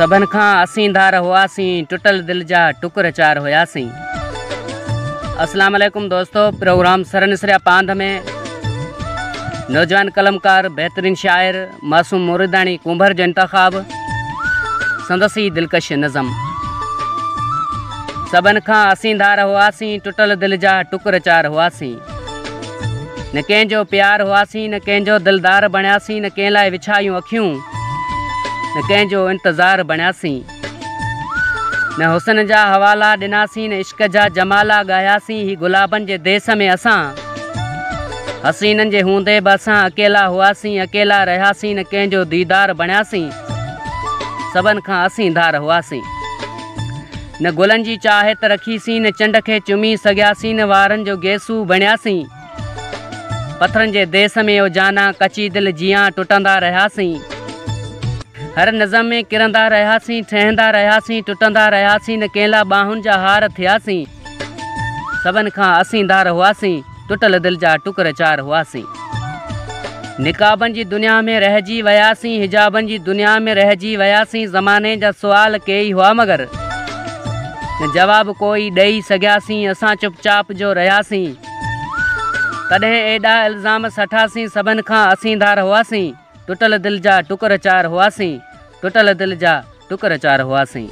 सबन खां असींदार हुआसीं, टुटल दिल जा टुकर चार हुआसीं। अस्सलाम वालेकुम दोस्तों, प्रोग्राम सरनिसरिया पांध में नौजवान कलमकार बेहतरीन शायर मासूम मुरीदानी कुंभर जो इंतखाब संदसी दिलकश नज़म। सबन खां असींदार हुआसीं, टुटल दिल जा टुकर चार हुआसीं। न कंहिंजो प्यार हुआसीं, न कंहिंजो दिलदार बणियासीं, न कंहिं लाइ विछायूं अखियूं, न कंहिंजो इंतज़ार बणियासीं। न हुसन जा हवाला ॾिनासीं, न इश्क जा जमाला ॻायासीं। ही गुलाबनि जे देस में असां हसीननि जे हूंदे बि असां अकेला हुआसीं, अकेला रहियासीं, न कंहिंजो दीदार बणियासीं। सबन खां असींदार हुआसीं। न गुलनि जी चाहत रखीसीं, न चंड खे चुमी सघियासीं, न वारनि जो गेसू बणियासीं। पत्थरनि जे देस में ओ जाना कची दिल जियां टुटंदा रहियासीं। हर नज़म में किरंदा रहियासीं, ठहंदा रहियासीं, टुटंदा रहियासीं, न कंहिं लाइ ॿाहुनि जा हार थियासीं। सबन खां असींदार हुआसीं, टुटल दिल जा टुकर चार हुआसीं। निकाबनि जी दुनिया में रहिजी वियासीं, हिजाबनि जी दुनिया में रहिजी वियासीं। ज़माने जा सुवाल कई हुआ मगर न जवाब कोई ॾेई सघियासीं। असां चुपचाप जो रहियासीं, तॾहिं एॾा इल्ज़ाम सठासीं। सबन खां असींदार हुआसीं, टुटल दिल जा टुकर चार हुआसीं, टुटल दिल जा टुकर चार हुआसीं।